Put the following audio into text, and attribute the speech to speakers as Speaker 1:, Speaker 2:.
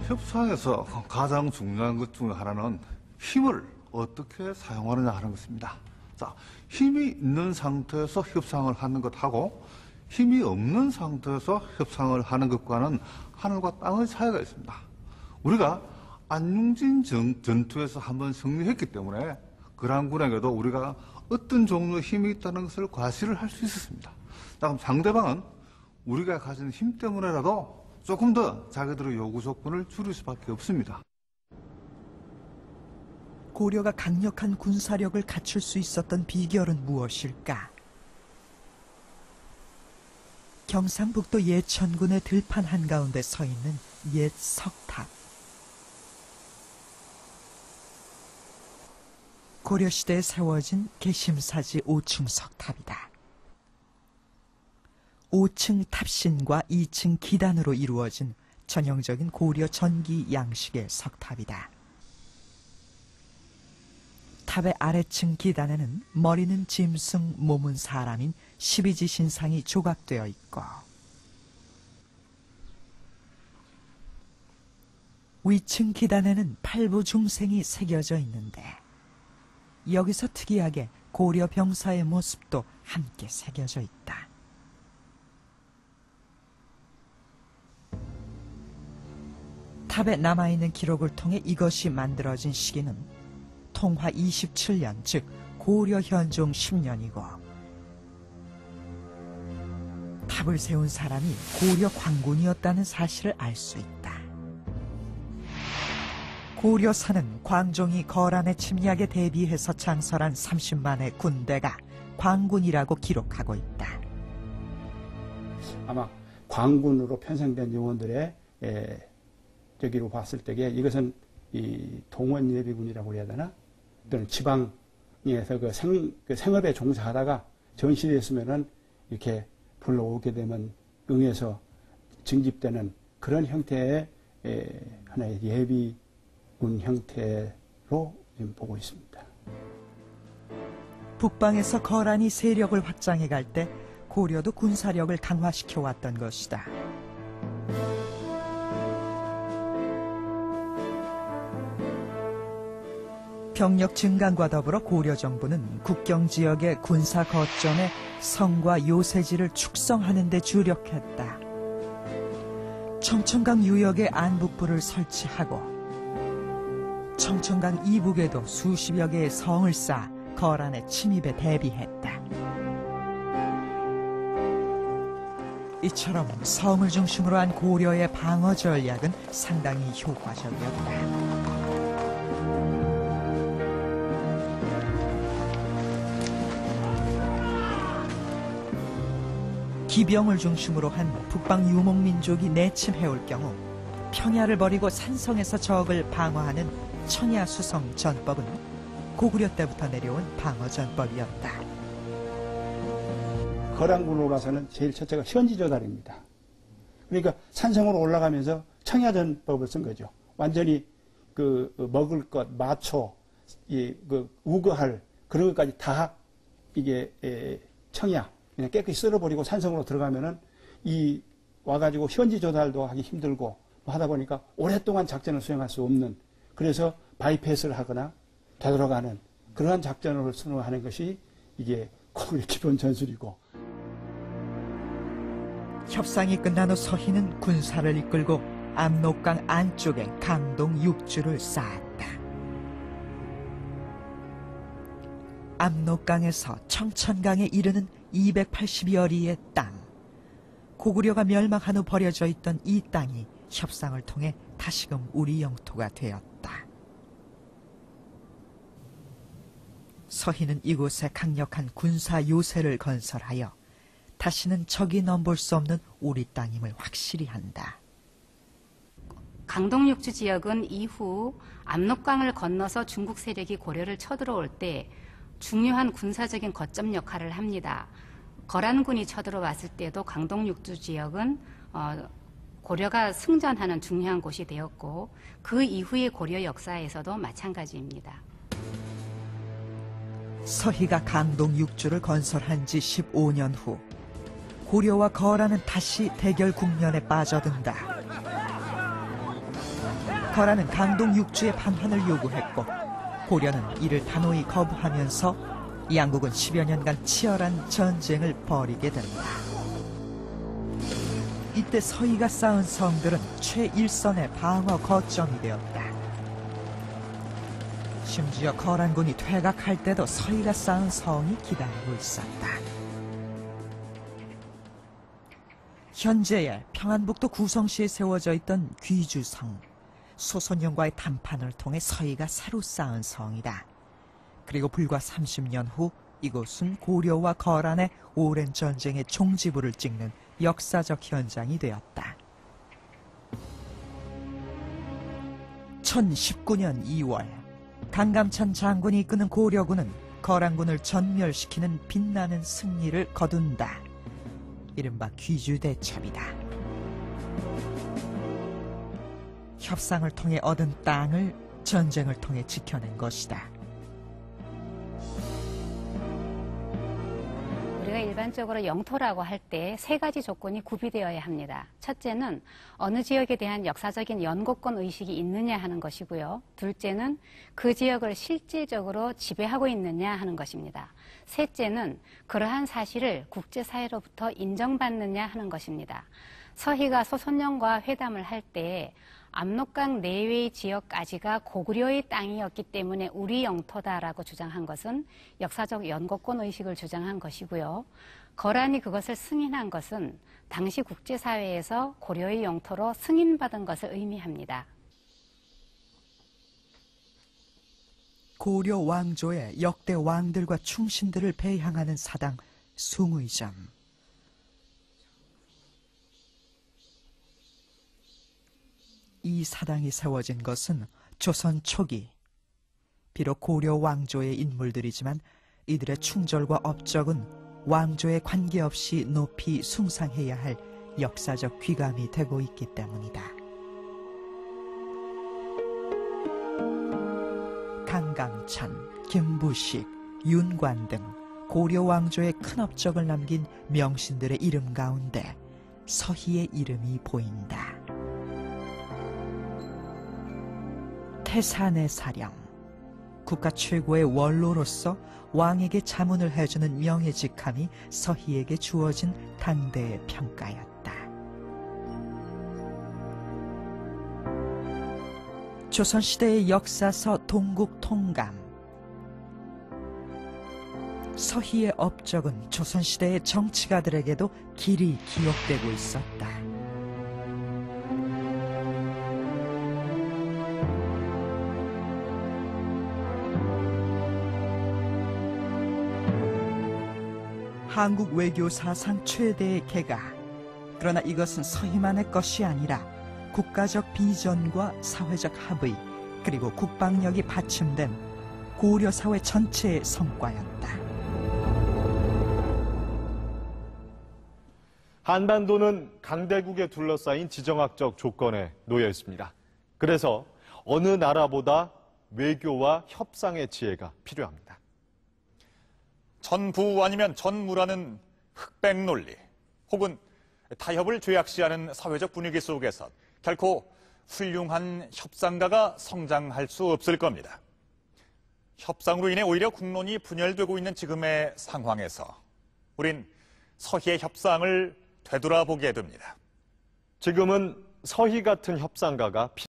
Speaker 1: 협상에서 가장 중요한 것 중 하나는 힘을 어떻게 사용하느냐 하는 것입니다. 자, 힘이 있는 상태에서 협상을 하는 것하고 힘이 없는 상태에서 협상을 하는 것과는 하늘과 땅의 차이가 있습니다. 우리가 안중진 전투에서 한번 승리했기 때문에 거란군에게도 우리가 어떤 종류의 힘이 있다는 것을 과시를 할 수 있었습니다. 자, 그럼 상대방은 우리가 가진 힘 때문에라도 조금 더 자기들의 요구 조건을 줄일 수밖에 없습니다.
Speaker 2: 고려가 강력한 군사력을 갖출 수 있었던 비결은 무엇일까? 경상북도 예천군의 들판 한가운데 서 있는 옛 석탑. 고려시대에 세워진 개심사지 5층 석탑이다. 5층 탑신과 2층 기단으로 이루어진 전형적인 고려 전기 양식의 석탑이다. 탑의 아래층 기단에는 머리는 짐승, 몸은 사람인 12지 신상이 조각되어 있고 위층 기단에는 8부 중생이 새겨져 있는데 여기서 특이하게 고려 병사의 모습도 함께 새겨져 있다. 탑에 남아있는 기록을 통해 이것이 만들어진 시기는 통화 27년, 즉 고려 현종 10년이고 탑을 세운 사람이 고려 광군이었다는 사실을 알 수 있다. 고려사는 광종이 거란의 침략에 대비해서 창설한 30만의 군대가 광군이라고 기록하고 있다.
Speaker 3: 아마 광군으로 편성된 영혼들의 저기로 봤을 때에 이것은 이 동원예비군이라고 해야 되나? 또는 지방에서 그 생업에 종사하다가 전시됐으면은 이렇게 불러오게 되면 응해서 징집되는 그런 형태의 하나의 예비군 형태로 지금 보고 있습니다.
Speaker 2: 북방에서 거란이 세력을 확장해 갈 때 고려도 군사력을 강화시켜 왔던 것이다. 병력 증강과 더불어 고려 정부는 국경 지역의 군사 거점에 성과 요새지를 축성하는 데 주력했다. 청천강 유역에 안북부를 설치하고 청천강 이북에도 수십여 개의 성을 쌓아 거란의 침입에 대비했다. 이처럼 성을 중심으로 한 고려의 방어 전략은 상당히 효과적이었다. 기병을 중심으로 한 북방 유목민족이 내침해올 경우 평야를 버리고 산성에서 적을 방어하는 청야수성 전법은 고구려 때부터 내려온 방어 전법이었다.
Speaker 3: 거란군으로 봐서는 제일 첫째가 현지조달입니다. 그러니까 산성으로 올라가면서 청야전법을 쓴 거죠. 완전히 그 먹을 것, 마초, 그 우거할 그런 것까지 다 이게 청야 그냥 깨끗이 쓸어버리고 산성으로 들어가면은 이 와가지고 현지 조달도 하기 힘들고 하다 보니까 오랫동안 작전을 수행할 수 없는 그래서 바이패스를 하거나 되돌아가는 그러한 작전을 수행하는 것이 이게 고구려 기본 전술이고.
Speaker 2: 협상이 끝난 후 서희는 군사를 이끌고 압록강 안쪽에 강동 6주를 쌓았다. 압록강에서 청천강에 이르는 280여 리의 땅. 고구려가 멸망한 후 버려져 있던 이 땅이 협상을 통해 다시금 우리 영토가 되었다. 서희는 이곳에 강력한 군사 요새를 건설하여 다시는 적이 넘볼 수 없는 우리 땅임을 확실히 한다.
Speaker 4: 강동육주 지역은 이후 압록강을 건너서 중국 세력이 고려를 쳐들어올 때 중요한 군사적인 거점 역할을 합니다. 거란군이 쳐들어왔을 때도 강동육주 지역은 고려가 승전하는 중요한 곳이 되었고 그 이후의 고려 역사에서도 마찬가지입니다.
Speaker 2: 서희가 강동 6주를 건설한 지 15년 후 고려와 거란은 다시 대결 국면에 빠져든다. 거란은 강동 육주의 반환을 요구했고 고려는 이를 단호히 거부하면서 양국은 10여 년간 치열한 전쟁을 벌이게 된다. 이때 서희가 쌓은 성들은 최일선의 방어 거점이 되었다. 심지어 거란군이 퇴각할 때도 서희가 쌓은 성이 기다리고 있었다. 현재의 평안북도 구성시에 세워져 있던 귀주성, 소손영과의 담판을 통해 서희가 새로 쌓은 성이다. 그리고 불과 30년 후 이곳은 고려와 거란의 오랜 전쟁의 종지부를 찍는 역사적 현장이 되었다. 1019년 2월 강감찬 장군이 이끄는 고려군은 거란군을 전멸시키는 빛나는 승리를 거둔다. 이른바 귀주대첩이다. 협상을 통해 얻은 땅을 전쟁을 통해 지켜낸 것이다.
Speaker 4: 우리가 일반적으로 영토라고 할 때 세 가지 조건이 구비되어야 합니다. 첫째는 어느 지역에 대한 역사적인 연고권 의식이 있느냐 하는 것이고요. 둘째는 그 지역을 실질적으로 지배하고 있느냐 하는 것입니다. 셋째는 그러한 사실을 국제사회로부터 인정받느냐 하는 것입니다. 서희가 소손영과 회담을 할 때 압록강 내외의 지역까지가 고구려의 땅이었기 때문에 우리 영토다라고 주장한 것은 역사적 연고권 의식을 주장한 것이고요. 거란이 그것을 승인한 것은 당시 국제사회에서 고려의 영토로 승인받은 것을 의미합니다.
Speaker 2: 고려 왕조의 역대 왕들과 충신들을 배향하는 사당 숭의점. 이 사당이 세워진 것은 조선 초기. 비록 고려 왕조의 인물들이지만 이들의 충절과 업적은 왕조에 관계없이 높이 숭상해야 할 역사적 귀감이 되고 있기 때문이다. 강감찬, 김부식, 윤관 등 고려 왕조의 큰 업적을 남긴 명신들의 이름 가운데 서희의 이름이 보인다. 태산의 사령, 국가 최고의 원로로서 왕에게 자문을 해주는 명예직함이 서희에게 주어진 당대의 평가였다. 조선시대의 역사서 동국통감. 서희의 업적은 조선시대의 정치가들에게도 길이 기억되고 있었다. 한국 외교 사상 최대의 개가. 그러나 이것은 서희만의 것이 아니라 국가적 비전과 사회적 합의 그리고 국방력이 받침된 고려 사회 전체의 성과였다.
Speaker 5: 한반도는 강대국에 둘러싸인 지정학적 조건에 놓여 있습니다. 그래서 어느 나라보다 외교와 협상의 지혜가 필요합니다.
Speaker 6: 전부 아니면 전무라는 흑백 논리 혹은 타협을 죄악시하는 사회적 분위기 속에서 결코 훌륭한 협상가가 성장할 수 없을 겁니다. 협상으로 인해 오히려 국론이 분열되고 있는 지금의 상황에서 우린 서희의 협상을 되돌아보게 됩니다.
Speaker 5: 지금은 서희 같은 협상가가